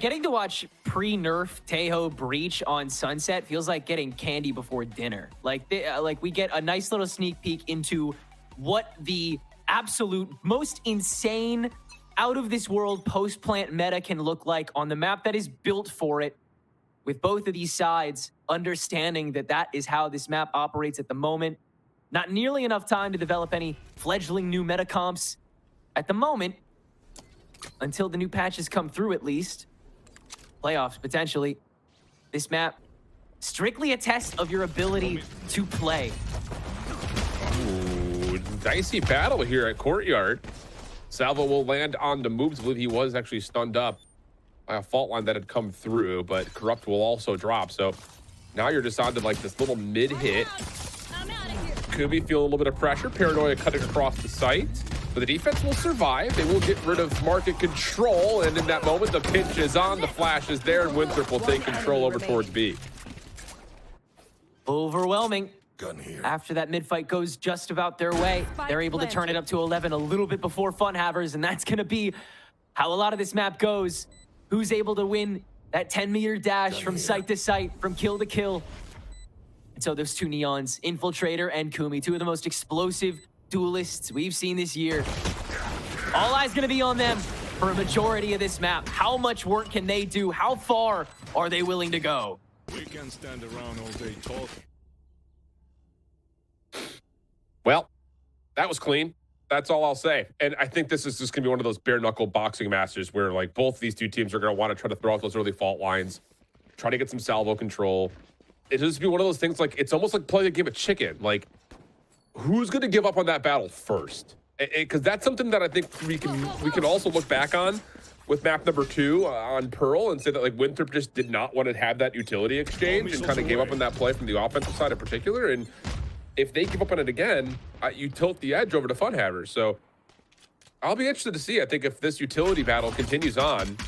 Getting to watch pre-nerf Taeho Breach on Sunset feels like getting candy before dinner. Like, we get a nice little sneak peek into what the absolute most insane, out-of-this-world post-plant meta can look like on the map that is built for it, with both of these sides understanding that that is how this map operates at the moment. Not nearly enough time to develop any fledgling new meta comps at the moment, until the new patches come through at least. Playoffs, potentially. This map, strictly a test of your ability to play. Ooh, dicey battle here at Courtyard. Salvo will land on the moves. I believe he was actually stunned up by a fault line that had come through, but Corrupt will also drop. So now you're just onto like this little mid hit. Kubi feeling a little bit of pressure. Paranoia cutting across the site. But the defense will survive. They will get rid of market control. And in that moment, the pinch is on, the flash is there, and Winthrop will take control over towards B. Overwhelming. Gun here. After that mid-fight goes just about their way, they're able to turn it up to 11 a little bit before Funhavers, and that's going to be how a lot of this map goes. Who's able to win that 10-meter dash from site to site, from kill to kill. And so those two Neons, Infiltrator and Kumi, two of the most explosive duelists we've seen this year. All eyes going to be on them for a majority of this map. How much work can they do? How far are they willing to go? We can't stand around all day talking. Well, that was clean. That's all I'll say. And I think this is just going to be one of those bare-knuckle boxing matches where, like, both these two teams are going to want to try to throw out those early fault lines, try to get some salvo control. It'll just be one of those things, like, it's almost like playing a game of chicken. Like, who's going to give up on that battle first? Because that's something that I think we can also look back on with map number 2 on Pearl and say that, like, Winthrop just did not want to have that utility exchange and kind of gave up on that play from the offensive side in particular. And if they give up on it again, you tilt the edge over to Funhavers. So I'll be interested to see, I think, if this utility battle continues on,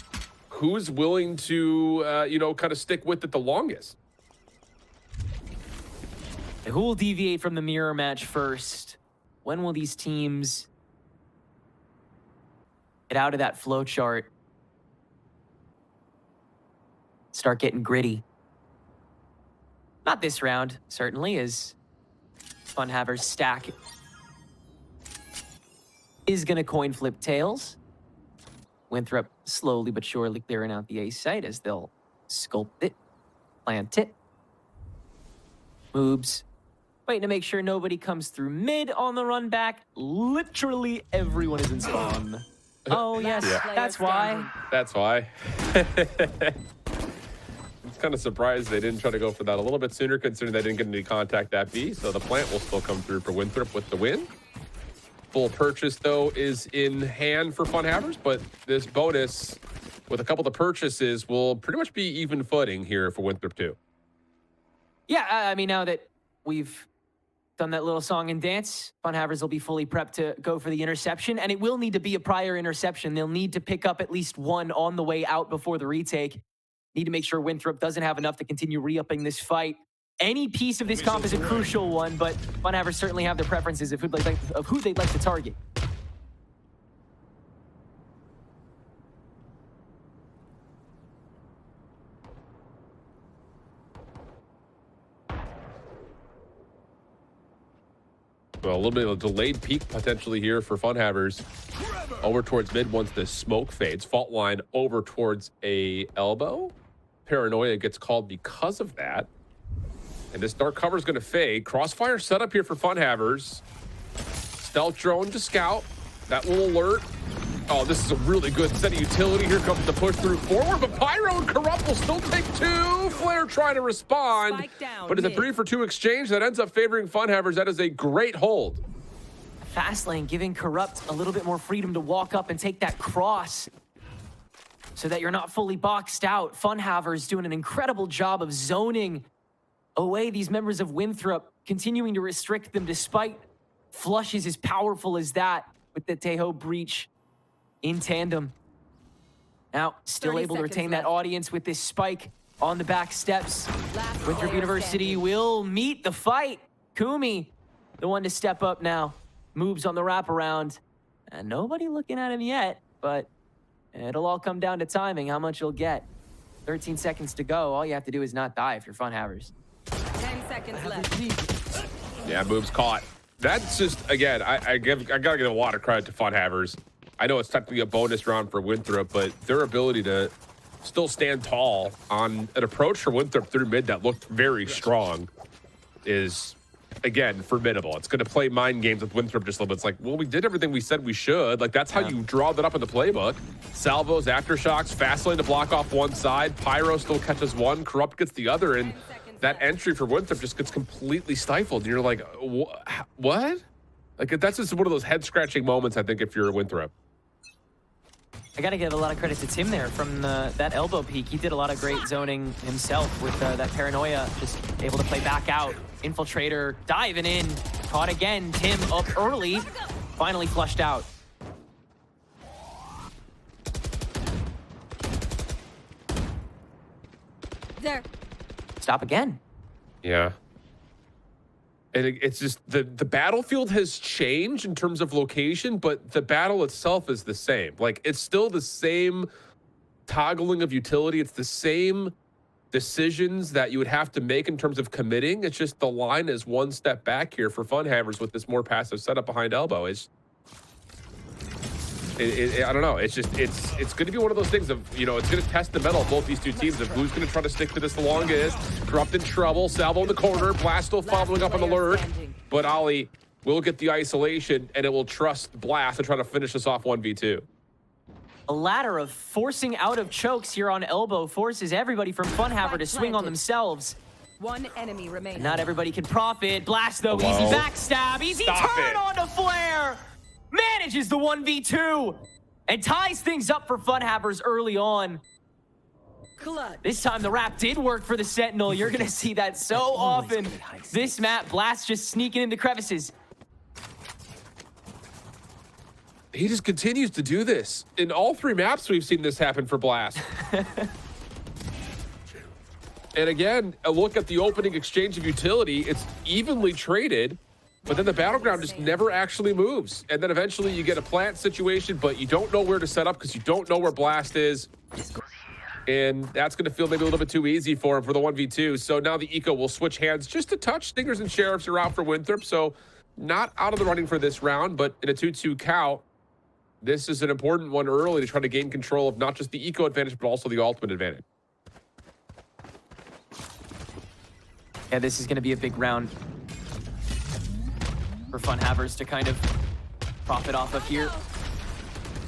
who's willing to, you know, kind of stick with it the longest. Who will deviate from the mirror match first? When will these teams get out of that flow chart? Start getting gritty. Not this round, certainly, as Funhavers stack is going to coin flip tails. Winthrop slowly but surely clearing out the A site as they'll sculpt it, plant it. Moves. Waiting to make sure nobody comes through mid on the run back. Literally everyone is in spawn. Oh, yes, that's why. That's why. I'm kind of surprised they didn't try to go for that a little bit sooner, considering they didn't get any contact at B. So the plant will still come through for Winthrop with the win. Full purchase, though, is in hand for Funhavers, but this bonus with a couple of purchases will pretty much be even footing here for Winthrop, too. Yeah, I mean, now that we've done that little song and dance, Funhavers will be fully prepped to go for the interception, and it will need to be a prior interception. They'll need to pick up at least one on the way out before the retake. Need to make sure Winthrop doesn't have enough to continue re-upping this fight. Any piece of this comp is a crucial one, but Funhavers certainly have their preferences of who they'd like to target. Well, a little bit of a delayed peak potentially here for Funhavers. Over towards mid once the smoke fades. Fault line over towards a elbow. Paranoia gets called because of that. And this dark cover is going to fade. Crossfire setup here for Funhavers. Stealth drone to scout. That will alert. Oh, this is a really good set of utility. Here comes the push through forward, but Pyro and Corrupt will still take 2. Flare trying to respond, but it's a 3-for-2 exchange that ends up favoring Funhavers. That is a great hold. Fast lane giving Corrupt a little bit more freedom to walk up and take that cross so that you're not fully boxed out. Funhavers doing an incredible job of zoning away these members of Winthrop, continuing to restrict them despite flushes as powerful as that with the Taeho breach in tandem. Now, still able to retain that audience with this spike on the back steps. Winthrop University will meet the fight. Kumi, the one to step up now. Moves on the wraparound. And nobody looking at him yet, but It'll all come down to timing, how much you'll get. 13 seconds to go. All you have to do is not die if you're Fun Havers. 10 seconds left. Yeah, moves caught. That's just, again, I gotta give a lot of credit to Fun Havers. I know it's technically a bonus round for Winthrop, but their ability to still stand tall on an approach for Winthrop through mid that looked very strong is, again, formidable. It's going to play mind games with Winthrop just a little bit. It's like, well, we did everything we said we should. Like, that's how you draw that up in the playbook. Salvos, aftershocks, fast lane to block off one side. Pyro still catches one. Corrupt gets the other. And that entry for Winthrop just gets completely stifled. And you're like, what? Like, that's just one of those head-scratching moments, I think, if you're Winthrop. I got to give a lot of credit to Tim there from that elbow peek. He did a lot of great zoning himself with that paranoia, just able to play back out. Infiltrator diving in, caught again. Tim up early, finally flushed out. There. Stop again. Yeah. And it's just the battlefield has changed in terms of location, but the battle itself is the same. Like, it's still the same toggling of utility. It's the same decisions that you would have to make in terms of committing. It's just the line is one step back here for Fun Havers with this more passive setup behind elbow. I don't know. It's just, it's going to be one of those things of, you know, it's going to test the mettle of both these two teams of who's going to try to stick to this the longest. Corrupt in trouble. Salvo in the corner. Blast still following up on the lurk. But Ollie will get the isolation, and it will trust Blast to try to finish this off 1v2. A ladder of forcing out of chokes here on elbow forces everybody from Fun Haver to swing on themselves. One enemy remaining. Not everybody can profit. Blast, though, easy backstab. Easy turn onto Flare. Manages the 1v2 and ties things up for Fun Havers early on. This time the wrap did work for the Sentinel. You're going to see that so often. This map, Blast just sneaking into crevices. He just continues to do this. In all three maps, we've seen this happen for Blast. And again, a look at the opening exchange of utility. It's evenly traded. But then the battleground just never actually moves. And then eventually you get a plant situation, but you don't know where to set up because you don't know where Blast is. And that's going to feel maybe a little bit too easy for him for the 1v2. So now the Eco will switch hands just a touch. Stingers and Sheriffs are out for Winthrop. So not out of the running for this round, but in a 2-2 count, this is an important one early to try to gain control of not just the Eco advantage, but also the ultimate advantage. Yeah, this is going to be a big round for Fun Havers to kind of profit off of here.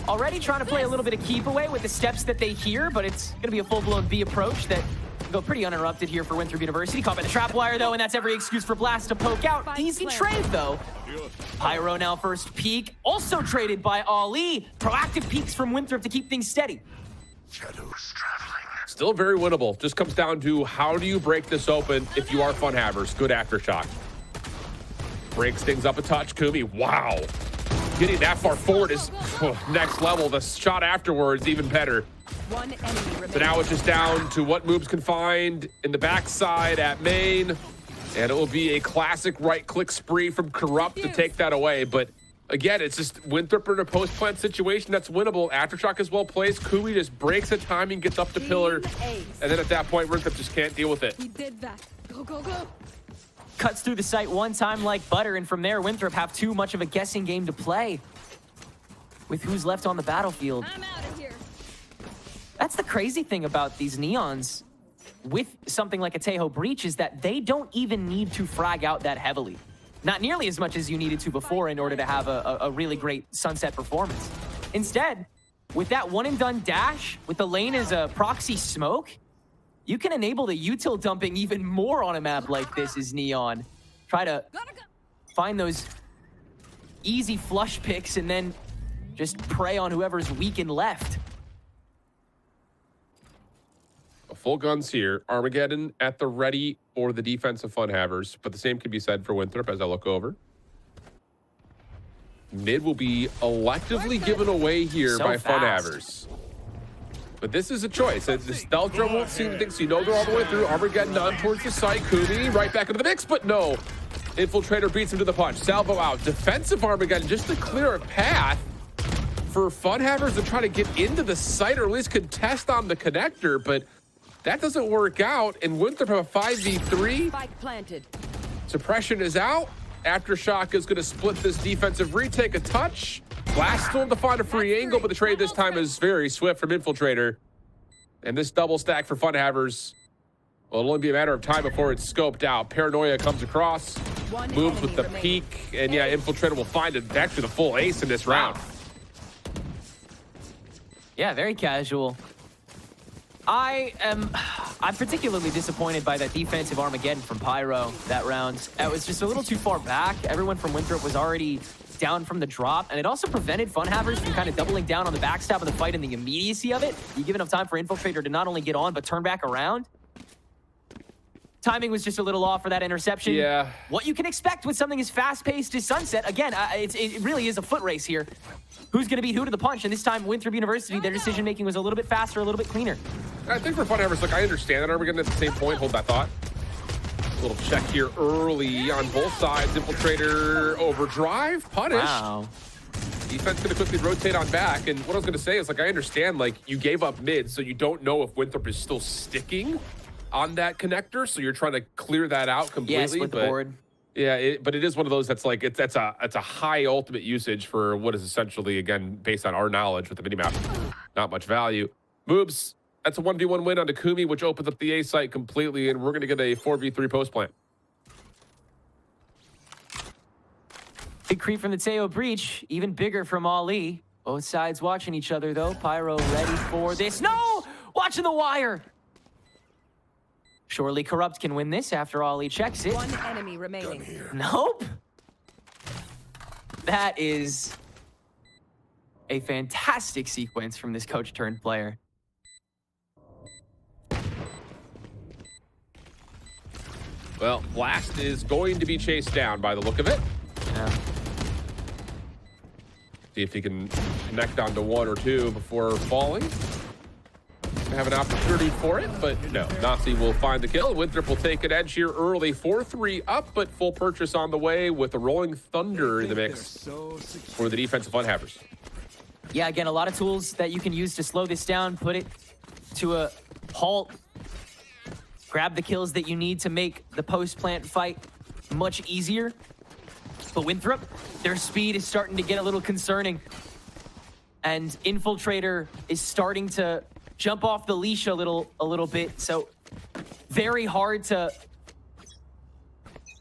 Already trying to play a little bit of keep away with the steps that they hear, but it's going to be a full-blown B approach that can go pretty uninterrupted here for Winthrop University. Caught by the trap wire, though, and that's every excuse for Blast to poke out. Easy trade, though. Pyro now first peek. Also traded by Ali. Proactive peeks from Winthrop to keep things steady. Shadows traveling. Still very winnable. Just comes down to how do you break this open if you are Fun Havers. Good aftershock. Breaks things up a touch. Kumi, wow. Getting that far forward is next level. The shot afterwards, even better. One enemy remaining. So now it's just down to what moves can find in the backside at main. And it will be a classic right-click spree from Corrupt to take that away. But again, it's just Winthrop in a post-plant situation that's winnable. Aftershock is well placed. Kumi just breaks the timing, gets up to pillar. And then at that point, Winthrop just can't deal with it. He did that. Go, go, go. Cuts through the site one time like butter, and from there, Winthrop have too much of a guessing game to play with who's left on the battlefield. I'm out of here. That's the crazy thing about these Neons with something like a Tejo Breach is that they don't even need to frag out that heavily. Not nearly as much as you needed to before in order to have a really great Sunset performance. Instead, with that one-and-done dash, with the lane as a proxy smoke, you can enable the util dumping even more on a map like this as Neon. Try to find those easy flush picks and then just prey on whoever's weak and left. Full guns here. Armageddon at the ready for the defensive Fun Havers, but the same can be said for Winthrop as I look over. Mid will be electively given away here by Fun Havers. But this is a choice. The stealth drone won't see anything, so you know they're all the way through. Armageddon on towards the site. Kumi right back into the mix, but no. Infiltrator beats him to the punch. Salvo out. Defensive Armageddon just to clear a path for Funhavers to try to get into the site or at least contest on the connector, but that doesn't work out. And Winthrop have a 5v3. Spike planted. Suppression is out. Aftershock is going to split this defensive retake a touch. Blast still to find a free angle, but the trade this time is very swift from Infiltrator. And this double stack for Funhavers, well, it'll only be a matter of time before it's scoped out. Paranoia comes across, moves with the peek, and yeah, Infiltrator will find it back to the full ace in this round. Yeah, very casual. I'm particularly disappointed by that defensive Armageddon from Pyro that round. That was just a little too far back. Everyone from Winthrop was already down from the drop, and it also prevented Funhavers from kind of doubling down on the backstab of the fight and the immediacy of it. You give enough time for Infiltrator to not only get on, but turn back around. Timing was just a little off for that interception. Yeah. What you can expect with something as fast-paced as Sunset. Again, it really is a foot race here. Who's going to beat who to the punch? And this time, Winthrop University, their decision-making was a little bit faster, a little bit cleaner. I think for Funhavers, like, I understand that Armageddon at the same point. Hold that thought. A little check here early on both sides. Infiltrator overdrive, punish. Wow. Defense going to quickly rotate on back. And what I was going to say is, like, I understand, like, you gave up mid, so you don't know if Winthrop is still sticking on that connector, so you're trying to clear that out completely. Yeah, split the board. Yeah, but it is one of those that's like, it's a high ultimate usage for what is essentially, again, based on our knowledge with the minimap, not much value. Moobs, that's a 1v1 win on Takumi, which opens up the A site completely, and we're going to get a 4v3 post plant. Big creep from the Teo breach, even bigger from Ali. Both sides watching each other, though. Pyro ready for this. No! Watching the wire! Surely Corrupt can win this after Ali checks it. One enemy remaining. Nope. That is a fantastic sequence from this coach turned player. Well, Blast is going to be chased down by the look of it. Yeah. See if he can connect onto one or two before falling. Have an opportunity for it, but no. Nazi will find the kill. Winthrop will take an edge here early. 4-3 up, but full purchase on the way with the Rolling Thunder in the mix for the defensive Funhavers. Yeah, again, a lot of tools that you can use to slow this down, put it to a halt, grab the kills that you need to make the post-plant fight much easier. But Winthrop, their speed is starting to get a little concerning. And Infiltrator is starting to jump off the leash a little bit, so very hard to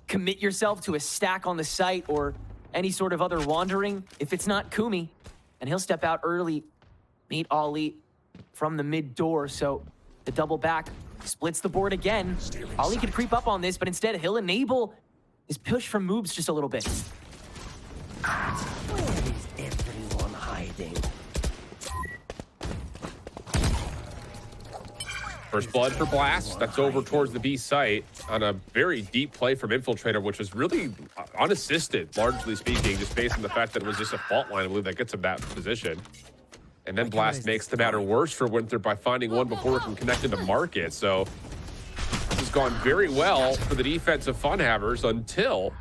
commit yourself to a stack on the site or any sort of other wandering if it's not Kumi. And he'll step out early, meet Ali from the mid door, so the double back splits the board again. Ali could creep up on this, but instead he'll enable his push from Moobs just a little bit. Where is everyone hiding? First blood for Blast. That's over towards the B site on a very deep play from Infiltrator, which was really unassisted, largely speaking, just based on the fact that it was just a fault line, I believe, that gets him that position. And then Blast makes the matter worse for Winthrop by finding one before it can connect into Market. So this has gone very well for the defensive Funhavers until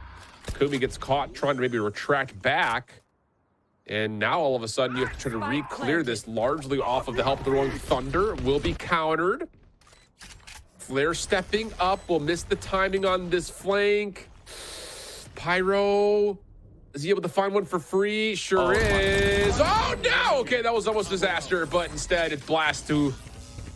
Kumi gets caught trying to maybe retract back. And now all of a sudden you have to try to re-clear this largely off of the help of the Rolling Thunder. Will be countered. Flare stepping up. Will miss the timing on this flank. Pyro. Is he able to find one for free? Sure is. Oh no! Okay, that was almost disaster, but instead it's Blast who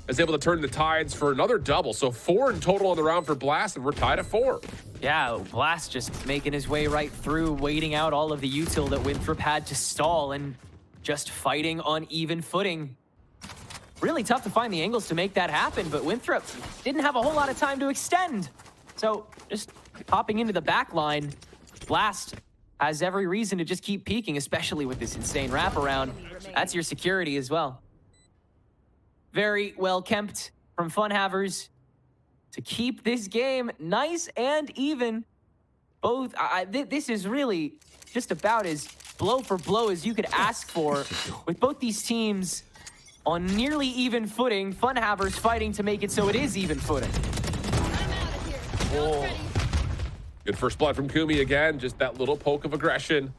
is able to turn the tides for another double. So 4 in total on the round for Blast, and we're tied at 4. Yeah, Blast just making his way right through, waiting out all of the util that Winthrop had to stall and just fighting on even footing. Really tough to find the angles to make that happen, but Winthrop didn't have a whole lot of time to extend. So just popping into the back line, Blast has every reason to just keep peeking, especially with this insane wraparound. That's your security as well. Very well kemped from Funhavers to keep this game nice and even. Both, this is really just about as blow for blow as you could ask for, with both these teams on nearly even footing. Funhavers fighting to make it so it is even footing. Oh. Good first blood from Kumi again. Just that little poke of aggression.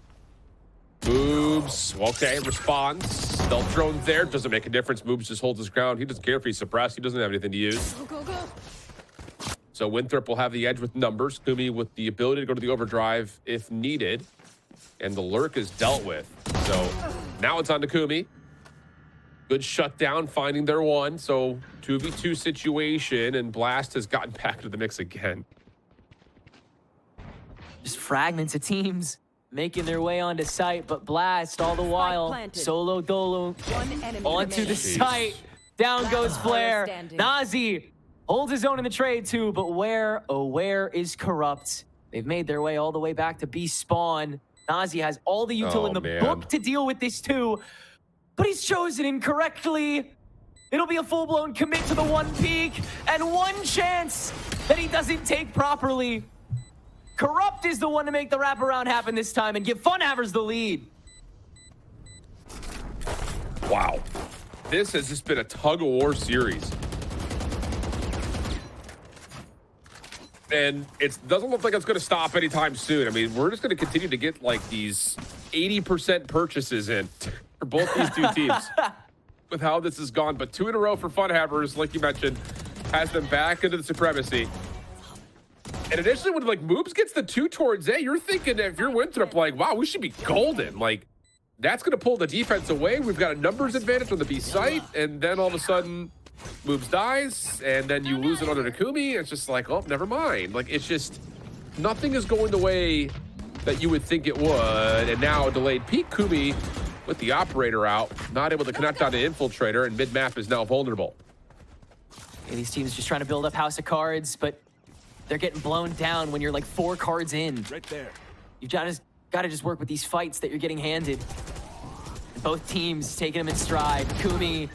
Boobs Moobs, okay, responds. Stealth drone there, doesn't make a difference. Moobs just holds his ground. He doesn't care if he's suppressed. He doesn't have anything to use. Go, go, go. So Winthrop will have the edge with numbers. Kumi with the ability to go to the overdrive if needed. And the lurk is dealt with. So now it's on to Kumi. Good shutdown, finding their one. So 2v2 situation, and Blast has gotten back to the mix again. Just fragments of teams making their way onto site, but Blast all the while planted. solo dolo One enemy onto remaining. the site. Down goes Last Flare. player standing. Nazi holds his own in the trade too, but where, oh where is Corrupt? They've made their way all the way back to B spawn. Nazi has all the util Oh, in the man. book to deal with this too, but he's chosen incorrectly. It'll be a full-blown commit to the one peak and one chance that he doesn't take properly. Corrupt is the one to make the wraparound happen this time and give Funhavers the lead. Wow. This has just been a tug-of-war series. And it doesn't look like it's going to stop anytime soon. I mean, we're just going to continue to get like these 80% purchases in for both these two teams with how this has gone. But 2 in a row for Funhavers, like you mentioned, has them back into the supremacy. And initially when like Moobs gets the 2 towards A, you're thinking if you're Winthrop, like, wow, we should be golden. Like, that's going to pull the defense away. We've got a numbers advantage on the B site. And then all of a sudden, Moobs dies, and then you lose another Takumi. It's just like, oh, never mind. Like, it's just, nothing is going the way that you would think it would. And now delayed peak Kumi with the operator out, not able to connect on the infiltrator, and mid-map is now vulnerable. Yeah, these teams just trying to build up House of Cards, but they're getting blown down when you're like 4 cards in. Right there. You've got to just work with these fights that you're getting handed. Both teams taking them in stride. Kumi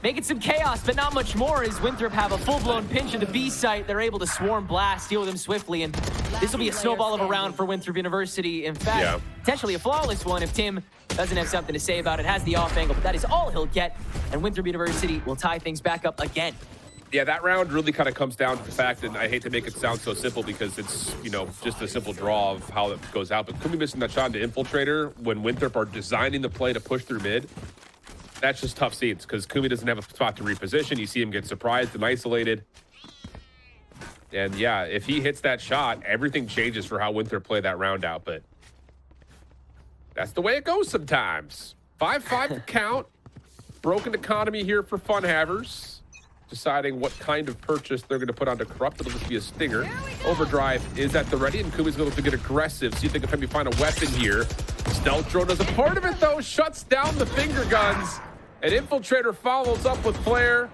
making some chaos, but not much more, as Winthrop have a full-blown pinch of the B site. They're able to swarm Blast, deal with him swiftly, and this will be a snowball of a round for Winthrop University. In fact, potentially a flawless one if Tim doesn't have something to say about it. Has the off angle, but that is all he'll get, and Winthrop University will tie things back up again. Yeah, that round really kind of comes down to the fact, and I hate to make it sound so simple because it's, you know, just a simple draw of how it goes out, but Kumi missing that shot into Infiltrator when Winthrop are designing the play to push through mid. That's just tough scenes because Kumi doesn't have a spot to reposition. You see him get surprised and isolated. And yeah, if he hits that shot, everything changes for how Winthrop play that round out, but that's the way it goes sometimes. 5-5 count. Broken economy here for Funhavers. Deciding what kind of purchase they're going to put onto Corrupt. It'll just be a stinger. Overdrive is at the ready, and Kumi's going to get aggressive. See if they can maybe find a weapon here. Stealth drone as a part of it, though, shuts down the finger guns. And Infiltrator follows up with Flare.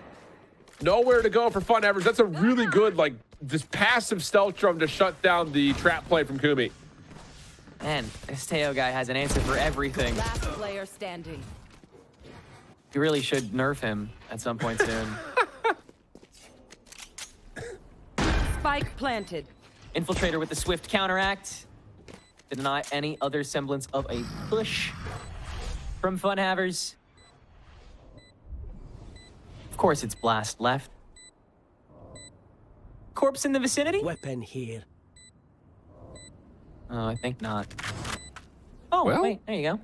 Nowhere to go for Funhavers. That's a really good, like, this passive stealth drone to shut down the trap play from Kumi. Man, this Teo guy has an answer for everything. Last player standing. You really should nerf him at some point soon. Spike planted. Infiltrator with the swift counteract. Deny any other semblance of a push from Funhavers. Of course, it's Blast left. Corpse in the vicinity? Weapon here. Oh, I think not. Oh, Well. wait, there you go.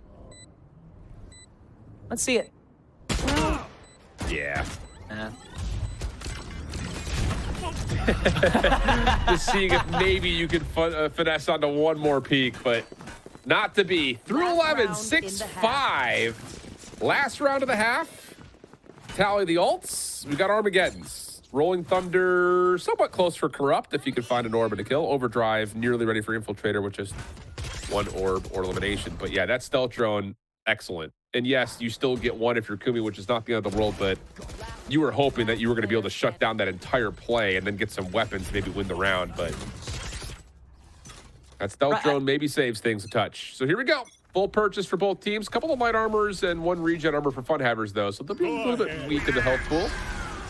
Let's see it. Yeah. Uh, Just seeing if maybe you could finesse onto one more peak, but not to be. Through 11, round in the 6-5. Last round of the half. Tally the ults. We got Armageddons. Rolling Thunder, somewhat close for Corrupt, if you can find an orb to kill. Overdrive, nearly ready for Infiltrator with just one orb or elimination. But yeah, that stealth drone, excellent. And yes, you still get one if you're Kumi, which is not the end of the world, but you were hoping that you were going to be able to shut down that entire play and then get some weapons to maybe win the round, but that stealth drone maybe saves things a touch. So here we go. Full purchase for both teams. Couple of light armors and one regen armor for Funhavers, though, so they'll be a little bit weak in the health pool.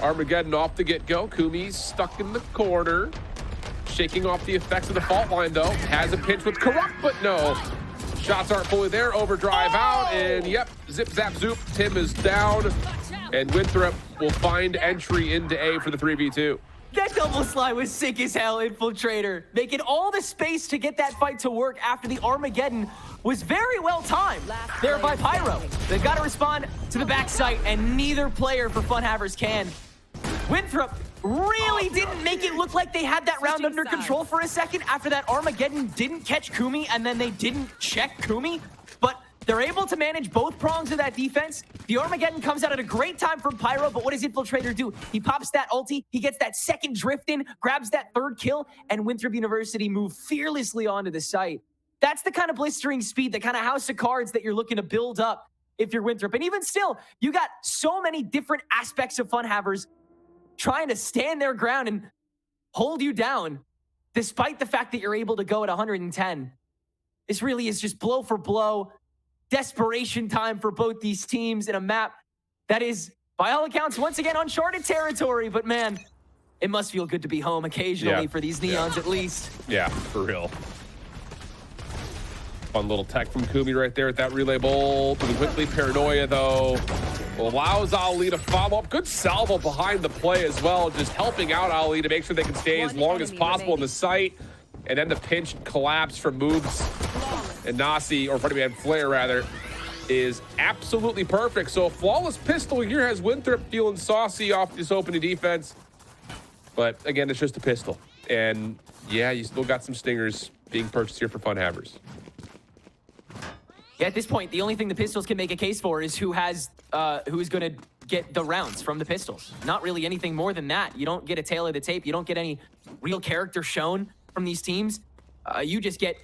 Armageddon off the get-go. Kumi's stuck in the corner. Shaking off the effects of the fault line, though. Has a pinch with Corrupt, but no. Shots aren't fully there. Overdrive out, and yep, zip, zap, zoop. Tim is down, and Winthrop will find entry into A for the 3v2. That double slide was sick as hell, Infiltrator. Making all the space to get that fight to work after the Armageddon was very well timed there by Pyro. They've got to respond to the backside, and neither player for Funhavers can. Winthrop really didn't make it look like they had that round under control for a second after that Armageddon didn't catch Kumi, and then they didn't check Kumi. But they're able to manage both prongs of that defense. The Armageddon comes out at a great time from Pyro, but what does Infiltrator do? He pops that ulti, he gets that second drift in, grabs that third kill, and Winthrop University move fearlessly onto the site. That's the kind of blistering speed, the kind of house of cards that you're looking to build up if you're Winthrop. And even still, you got so many different aspects of Funhavers trying to stand their ground and hold you down, despite the fact that you're able to go at 110. This really is just blow for blow, desperation time for both these teams in a map that is, by all accounts, once again, uncharted territory. But man, it must feel good to be home occasionally for these Neons at least. Yeah, for real. Fun little tech from Kumi right there at that relay bolt. Quickly, Paranoia, though, allows Ali to follow up. Good salvo behind the play as well, just helping out Ali to make sure they can stay as long as possible in the site. And then the pinch collapse from moves. And Nasi, or pardon me, and Flare rather, is absolutely perfect. So a flawless pistol here has Winthrop feeling saucy off this opening defense. But again, it's just a pistol. And yeah, you still got some stingers being purchased here for Funhavers. Yeah, at this point, the only thing the pistols can make a case for is who's going to get the rounds from the pistols. Not really anything more than that. You don't get a tail of the tape. You don't get any real character shown from these teams. You just get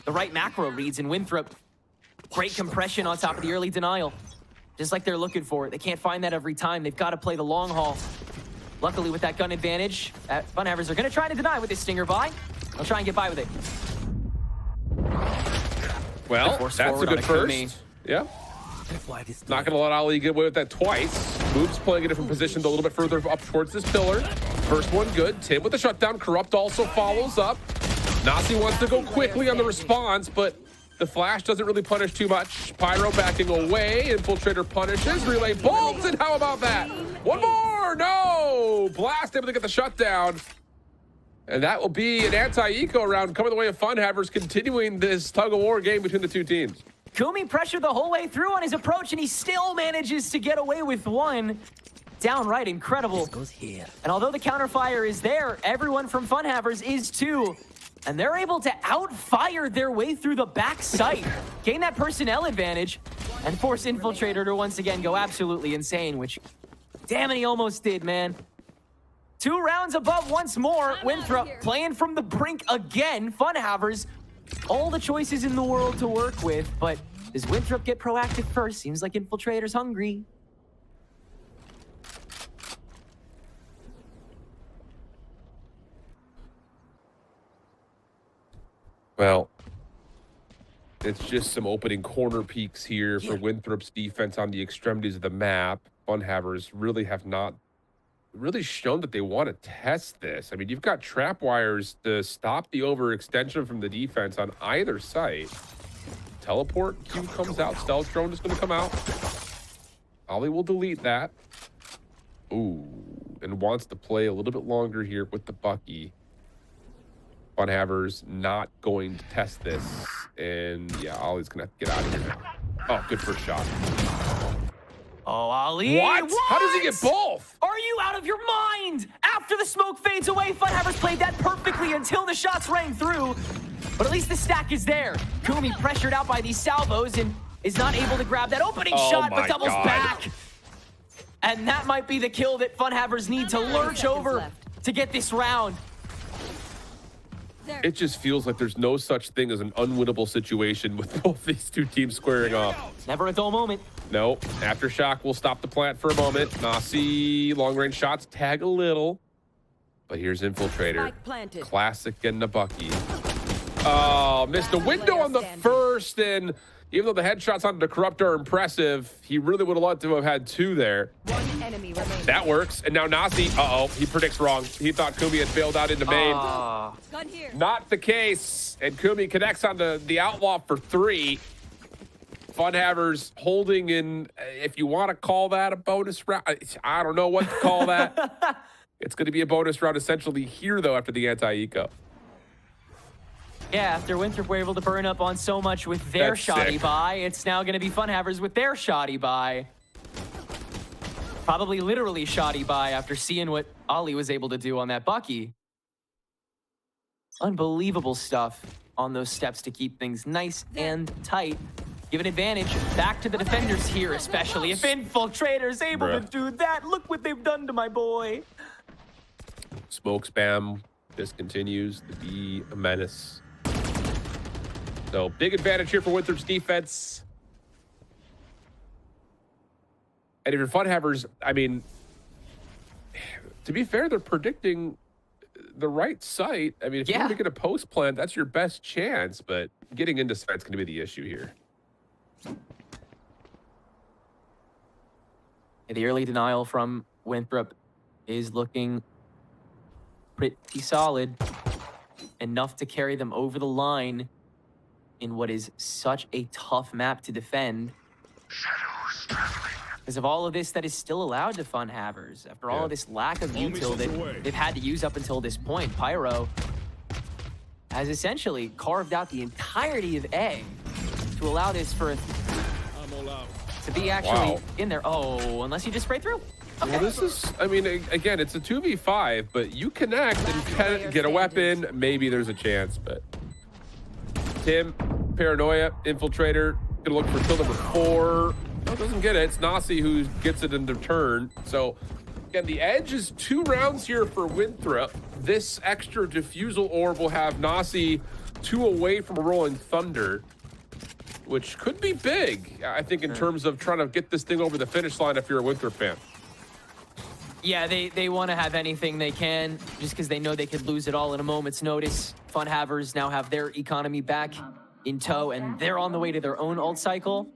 the right macro reads, and Winthrop, great compression on top of the early denial. Just like they're looking for it. They can't find that every time. They've got to play the long haul. Luckily, with that gun advantage, Funhavers are going to try to deny with this Stinger buy. They'll try and get by with it. Well, that's a good first. Yeah. Not going to let Ali get away with that twice. Moves playing a different position, a little bit further up towards this pillar. First one good. Tim with the shutdown. Corrupt also follows up. Nasi wants to go quickly on the response, but the flash doesn't really punish too much. Pyro backing away. Infiltrator punishes. Relay bolts, and how about that? One more! No! Blast able to get the shutdown. And that will be an anti-eco round coming the way of Funhavers, continuing this tug-of-war game between the two teams. Kumi pressured the whole way through on his approach, and he still manages to get away with one. Downright incredible. Goes here. And although the counterfire is there, everyone from Funhavers is too. And they're able to outfire their way through the back site, gain that personnel advantage, and force Infiltrator to once again go absolutely insane, which, damn it, he almost did, man. 2 rounds above once more. Winthrop playing from the brink again. Funhavers, all the choices in the world to work with, but does Winthrop get proactive first? Seems like Infiltrator's hungry. Well, it's just some opening corner peeks here for Winthrop's defense on the extremities of the map. Funhavers really have not really shown that they want to test this. I mean, you've got trap wires to stop the overextension from the defense on either site. Teleport Q comes out. Stealth drone is going to come out. Ollie will delete that. Ooh, and wants to play a little bit longer here with the Bucky. Funhavers not going to test this. And yeah, Ollie's going to have to get out of here now. Oh, good first shot. Oh, Ali. What? How does he get both? Are you out of your mind? After the smoke fades away, Funhavers played that perfectly until the shots rang through. But at least the stack is there. Kumi pressured out by these salvos and is not able to grab that opening shot, but doubles back. And that might be the kill that Funhavers need to lurch over to get this round. It just feels like there's no such thing as an unwinnable situation with both these two teams squaring off. Never a dull moment. No, Aftershock will stop the plant for a moment. Nasi, long-range shots, tag a little. But here's Infiltrator. Classic and Nabucky. Oh, missed the window on the first, and even though the headshots on the Corrupt are impressive, he really would have loved to have had 2 there. One enemy remaining. That works, and now Nasi, he predicts wrong. He thought Kumi had bailed out into main. Gun here. Not the case, and Kumi connects on the Outlaw for 3. Funhavers holding in, if you want to call that a bonus round, I don't know what to call that. It's going to be a bonus round essentially here, though, after the anti-eco. Yeah, after Winthrop were able to burn up on so much with their That's shoddy sick. buy, it's now going to be Funhavers with their shoddy buy. Probably literally shoddy buy after seeing what Ollie was able to do on that Bucky. Unbelievable stuff on those steps to keep things nice and tight. Give an advantage back to the defenders here, especially if Infiltrator's able to do that. Look what they've done to my boy. Smoke spam. This continues to be a menace. So big advantage here for Winthrop's defense. And if you're Funhavers, I mean, to be fair, they're predicting the right site. I mean, if you want to get a post plan, that's your best chance. But getting into site's going to be the issue here. The early denial from Winthrop is looking pretty solid. Enough to carry them over the line in what is such a tough map to defend. Because of all of this that is still allowed to Funhavers. After all of this lack of util that they've had to use up until this point, Pyro has essentially carved out the entirety of A to allow this for to be actually in there. Oh, unless you just spray through. Okay. Well, this is, I mean, again, it's a 2v5, but you connect and get a weapon. Maybe there's a chance, but Tim, Paranoia, Infiltrator, gonna look for kill number 4. No, doesn't get it. It's Nasi who gets it in return. So, again, the edge is 2 rounds here for Winthrop. This extra diffusal orb will have Nasi 2 away from a Rolling Thunder, which could be big, I think, in terms of trying to get this thing over the finish line if you're a Winthrop fan. Yeah, they want to have anything they can, just because they know they could lose it all in a moment's notice. Funhavers now have their economy back in tow, and they're on the way to their own ult cycle.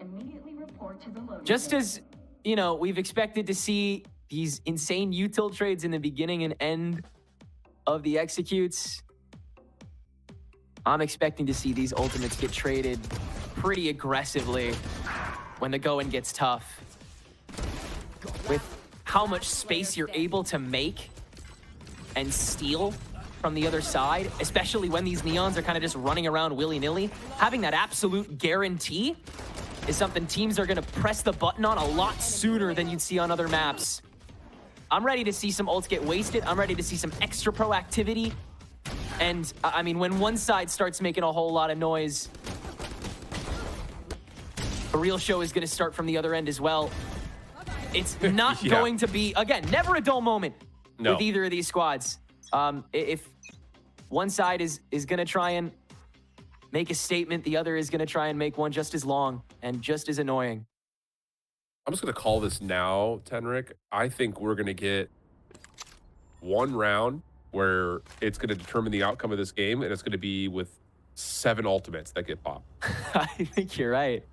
Just as, you know, we've expected to see these insane util trades in the beginning and end of the executes, I'm expecting to see these ultimates get traded pretty aggressively when the going gets tough. With how much space you're able to make and steal from the other side, especially when these neons are kind of just running around willy-nilly, having that absolute guarantee is something teams are going to press the button on a lot sooner than you'd see on other maps. I'm ready to see some ults get wasted. I'm ready to see some extra proactivity. And I mean, when one side starts making a whole lot of noise, the real show is going to start from the other end as well. It's not going to be, again, never a dull moment with either of these squads. If one side is going to try and make a statement, the other is going to try and make one just as long and just as annoying. I'm just going to call this now, Tenric. I think we're going to get one round where it's going to determine the outcome of this game, and it's going to be with 7 ultimates that get popped. I think you're right.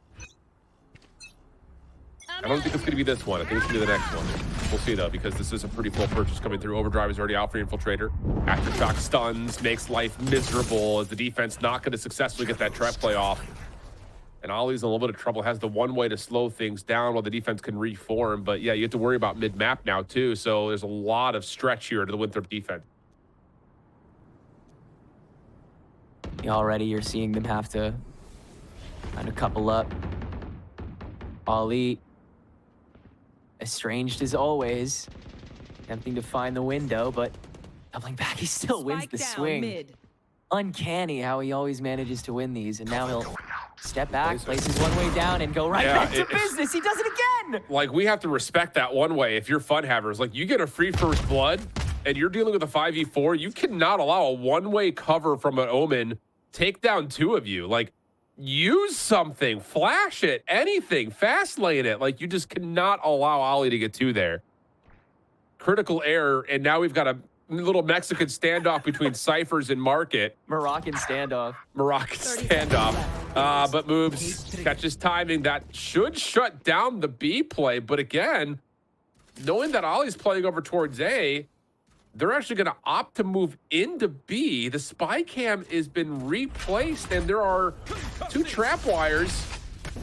I don't think it's going to be this one. I think it's going to be the next one. We'll see, though, because this is a pretty full purchase coming through. Overdrive is already out for Infiltrator. Aftershock stuns, makes life miserable as the defense not going to successfully get that trap play off. And Ollie's in a little bit of trouble. Has the one way to slow things down while the defense can reform. But, yeah, you have to worry about mid-map now, too. So there's a lot of stretch here to the Winthrop defense. Already you're seeing them have to kind of couple up. Ollie, estranged as always, attempting to find the window, but doubling back, he still wins the swing. Mid. Uncanny how he always manages to win these, and now he'll step back, places one way down, and go right back to business. He does it again! Like, we have to respect that one way if you're Funhavers. Like, you get a free first blood, and you're dealing with a 5v4, you cannot allow a one-way cover from an Omen take down 2 of you. Like, use something, flash it, anything, fast lane it. Like, you just cannot allow Ollie to get 2 there. Critical error, and now we've got a little Mexican standoff between Cyphers and Market. Moroccan standoff. But moves, catches timing. That should shut down the B play. But again, knowing that Ollie's playing over towards A, they're actually going to opt to move into B. The spy cam has been replaced, and there are 2 trap wires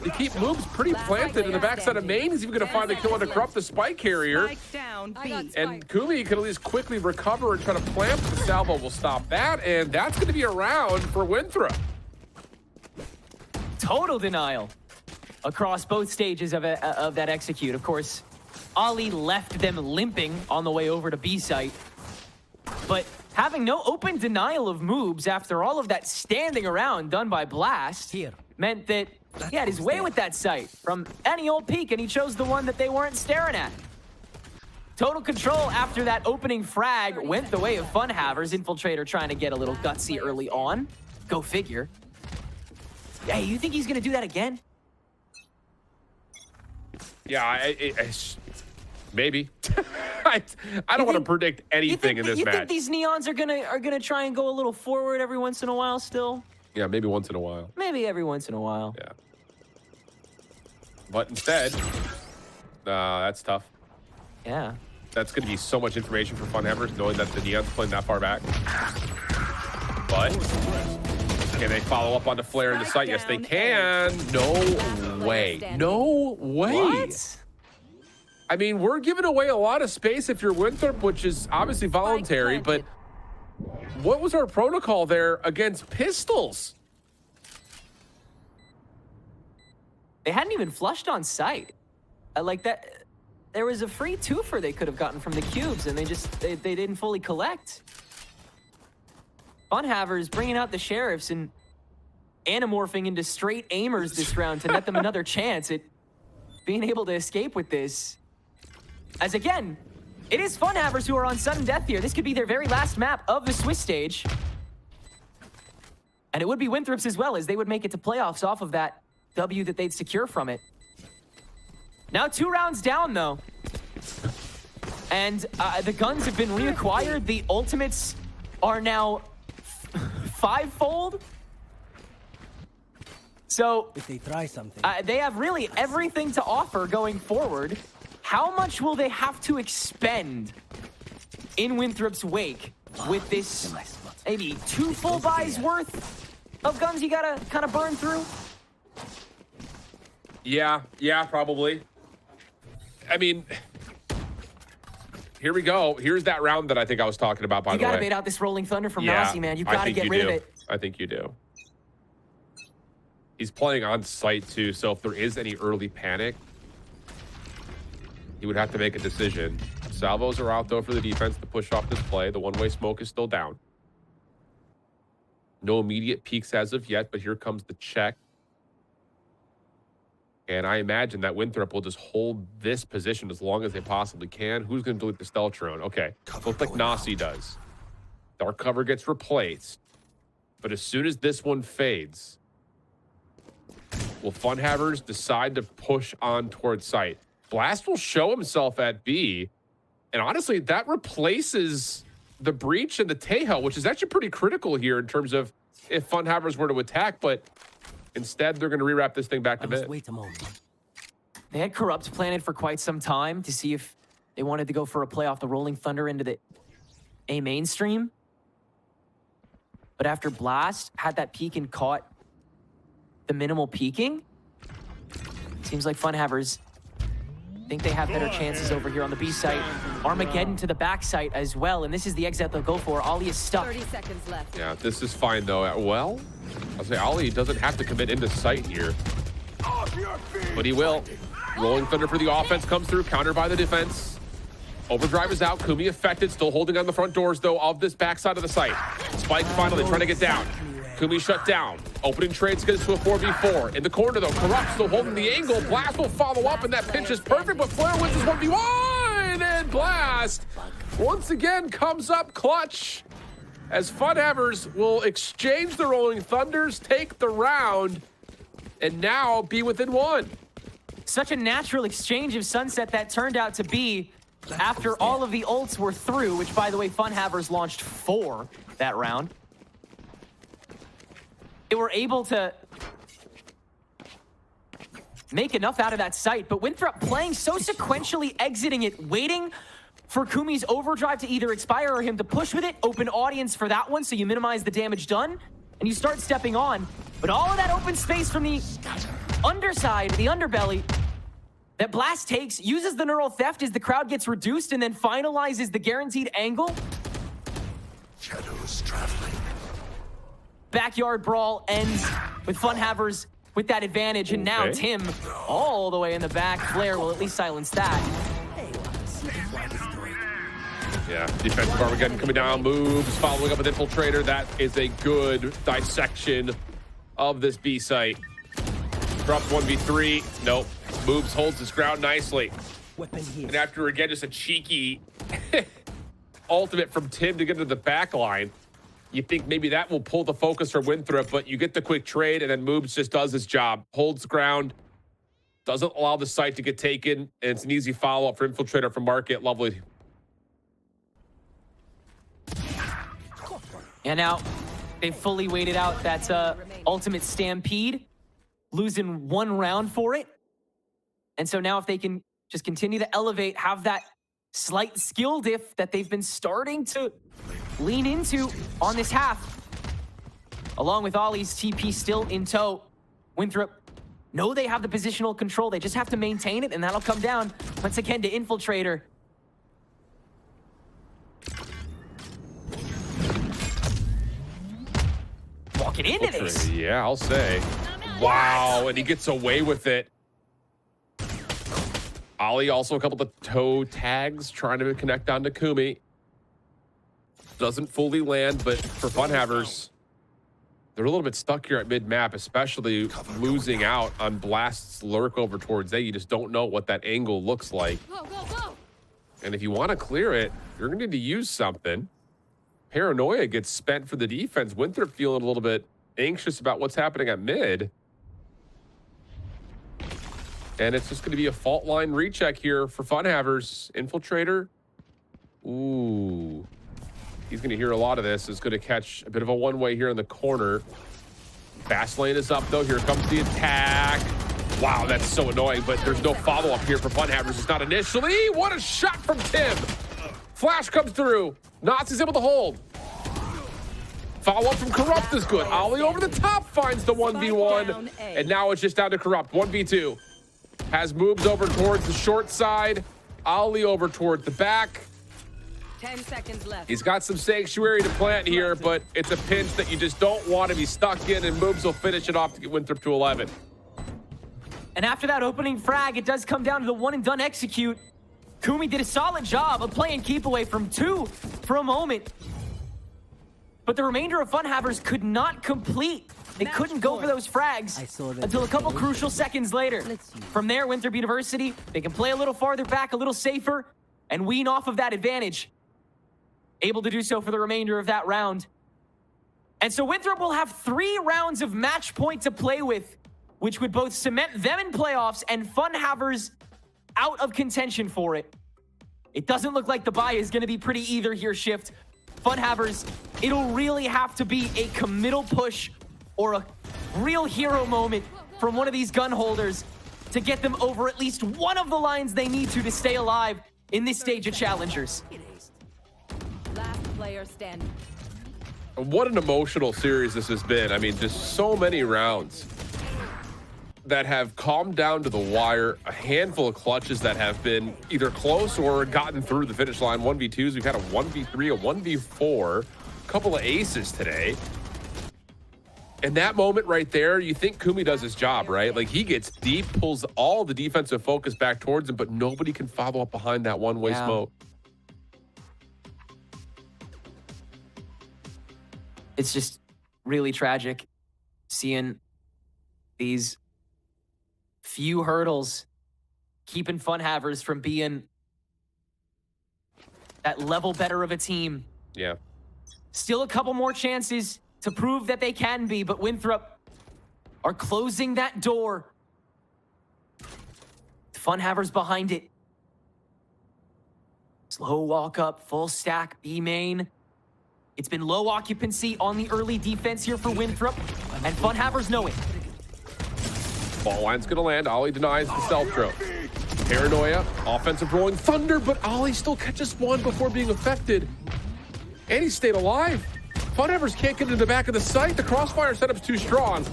You keep moves pretty planted in the backside of main. He's even going to find the kill on the Corrupt, the spike carrier. Spike down, B. And Kumi can at least quickly recover and try to plant. The salvo will stop that, and that's going to be a round for Winthrop. Total denial across both stages of that execute. Of course, Ali left them limping on the way over to B site, but having no open denial of moves after all of that standing around done by Blast meant that he had his way with that site from any old peek, and he chose the one that they weren't staring at. Total control after that opening frag went the way of Funhavers. Infiltrator trying to get a little gutsy early on. Go figure. Hey, you think he's going to do that again? Yeah, maybe. I don't want to predict anything in this match. You think these Neons are gonna try and go a little forward every once in a while still? Yeah, maybe once in a while. Maybe every once in a while. Yeah. But instead, that's tough. Yeah. That's going to be so much information for Funhavers, knowing that the Neon's playing that far back. But can they follow up on the flare in the site? Yes, they can. No way. No way. What? I mean, we're giving away a lot of space if you're Winthrop, which is obviously voluntary, but what was our protocol there against pistols? They hadn't even flushed on site. Like that, there was a free twofer they could have gotten from the cubes, and they didn't fully collect. Funhavers bringing out the sheriffs and anamorphing into straight aimers this round to net them another chance at being able to escape with this. As again, it is Funhavers who are on sudden death here. This could be their very last map of the Swiss stage. And it would be Winthrop's as well, as they would make it to playoffs off of that W that they'd secure from it. Now 2 rounds down, though. And the guns have been reacquired. The ultimates are now 5-fold. So If they try something. they have really everything to offer going forward. How much will they have to expend in Winthrop's wake with this maybe 2 full buys worth of guns you gotta kind of burn through? Yeah, probably. I mean, here we go. Here's that round that I think I was talking about, by the way. You gotta bait out this Rolling Thunder from Nasi, man. You gotta get rid of it. I think you do. He's playing on site too, so if there is any early panic, he would have to make a decision. Salvos are out though for the defense to push off this play. The one-way smoke is still down. No immediate peaks as of yet, but here comes the check. And I imagine that Winthrop will just hold this position as long as they possibly can. Who's going to delete the stealth drone? Okay, looks like Nasi does. Dark cover gets replaced. But as soon as this one fades, will Funhavers decide to push on towards site? Blast will show himself at B. And honestly, that replaces the breach and the Tejo, which is actually pretty critical here in terms of if Funhavers were to attack. But instead, they're going to rewrap this thing back to mid. Wait a moment. They had Corrupt planted for quite some time to see if they wanted to go for a play off the Rolling Thunder into the A mainstream. But after Blast had that peek and caught the minimal peeking, seems like Funhavers think they have better chances over here on the B site. Armageddon to the back site as well, and this is the exit they'll go for. Ali is stuck. 30 seconds left. Yeah, this is fine though. Well, I'll say Ali doesn't have to commit into sight here, but he will. Rolling Thunder for the offense comes through, countered by the defense. Overdrive is out. Kumi affected, still holding on the front doors though of this backside of the site. Spike finally trying to get down. Kumi shut down. Opening trades gets to a 4v4. In the corner though, Corrupt still holding the angle. Blast will follow up, and that pitch is perfect, but Flare wins this 1v1, and Blast once again comes up clutch as Funhavers will exchange the Rolling Thunders, take the round, and now be within 1. Such a natural exchange of Sunset that turned out to be after all of the ults were through, which by the way, Funhavers launched 4 that round. They were able to make enough out of that site, but Winthrop playing so sequentially, exiting it, waiting for Kumi's overdrive to either expire or him to push with it. Open audience for that one, so you minimize the damage done, and you start stepping on. But all of that open space from the underside, the underbelly, that Blast takes, uses the neural theft as the crowd gets reduced, and then finalizes the guaranteed angle. Shadows traveling. Backyard brawl ends with Funhavers with that advantage, and now Tim all the way in the back. Flair will at least silence that. Yeah, defensive Armageddon coming down, moves, following up with Infiltrator. That is a good dissection of this B site. Drops 1v3. Nope. Moves, holds his ground nicely. Weapon here. And after, again, just a cheeky ultimate from Tim to get to the back line, you think maybe that will pull the focus from Winthrop, but you get the quick trade, and then Moobs just does his job. Holds ground, doesn't allow the site to get taken, and it's an easy follow-up for Infiltrator from Market. Lovely. And now they fully waited out that ultimate stampede, losing one round for it. And so now if they can just continue to elevate, have that slight skill diff that they've been starting to lean into on this half, along with Ollie's TP still in tow, Winthrop know they have the positional control. They just have to maintain it, and that'll come down once again to Infiltrator. Walking into this. Yeah, I'll say. Wow, and he gets away with it. Ollie also a couple of toe tags trying to connect on to Kumi. Doesn't fully land, but for Funhavers, they're a little bit stuck here at mid-map, especially losing out on Blast's lurk over towards A. You just don't know what that angle looks like. Go, go, go. And if you want to clear it, you're going to need to use something. Paranoia gets spent for the defense. Winthrop feeling a little bit anxious about what's happening at mid. And it's just going to be a fault line recheck here for Funhavers. Infiltrator. Ooh. He's going to hear a lot of this. Is going to catch a bit of a one-way here in the corner. Fast lane is up, though. Here comes the attack. Wow, that's so annoying, but there's no follow-up here for Funhavers. It's not initially. What a shot from Tim. Flash comes through. Nazi's able to hold. Follow-up from Corrupt is good. Ollie over the top finds the 1v1. And now it's just down to Corrupt. 1v2. Has moves over towards the short side. Ollie over towards the back. 10 seconds left. He's got some sanctuary to plant here, but it's a pinch that you just don't want to be stuck in, and Moobs will finish it off to get Winthrop to 11. And after that opening frag, it does come down to the one and done execute. Kumi did a solid job of playing keep away from two for a moment. But the remainder of Funhavers could not complete. They couldn't go for those frags until a couple crucial seconds later. From there, Winthrop University, they can play a little farther back, a little safer, and wean off of that advantage. Able to do so for the remainder of that round. And so Winthrop will have 3 rounds of match point to play with, which would both cement them in playoffs and Funhavers out of contention for it. It doesn't look like the bye is going to be pretty either here, Shift. Funhavers, it'll really have to be a committal push or a real hero moment from one of these gun holders to get them over at least one of the lines they need to stay alive in this stage of Challengers. Last player standing. What an emotional series this has been. I mean, just so many rounds that have calmed down to the wire. A handful of clutches that have been either close or gotten through the finish line. 1v2s. We've had a 1v3, a 1v4, a couple of aces today. And that moment right there, you think Kumi does his job, right? Like, he gets deep, pulls all the defensive focus back towards him, but nobody can follow up behind that one-way smoke. It's just really tragic seeing these few hurdles keeping Funhavers from being that level better of a team. Yeah. Still a couple more chances to prove that they can be, but Winthrop are closing that door. Funhavers behind it. Slow walk up, full stack, B main. It's been low occupancy on the early defense here for Winthrop, and Funhavers know it. Ball line's gonna land. Ollie denies the stealth throw. Paranoia, offensive rolling thunder, but Ollie still catches one before being affected. And he stayed alive. Funhavers can't get into the back of the site. The crossfire setup's too strong.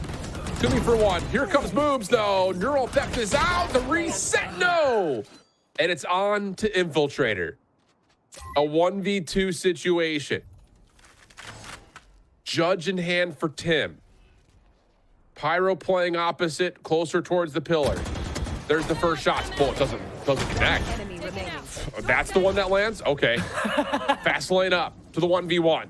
Gonna be for one. Here comes Moobs, though. Neural Theft is out. The reset, no. And it's on to Infiltrator. A 1v2 situation. Judge in hand for Tim. Pyro playing opposite, closer towards the pillar. There's the first shot. Oh, it doesn't connect. Enemy remaining. That's the one that lands? Okay. Fast lane up to the 1v1.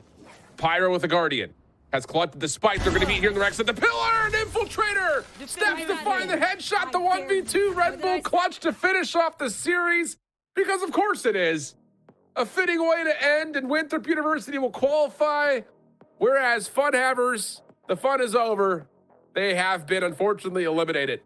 Pyro with the Guardian. Has collected the spike. They're going to be here in the Rex at the pillar. An Infiltrator steps to find the headshot. The 1v2 Red Bull clutch to finish off the series. Because of course it is. A fitting way to end, and Winthrop University will qualify. Whereas Fun Havers, the fun is over. They have been unfortunately eliminated.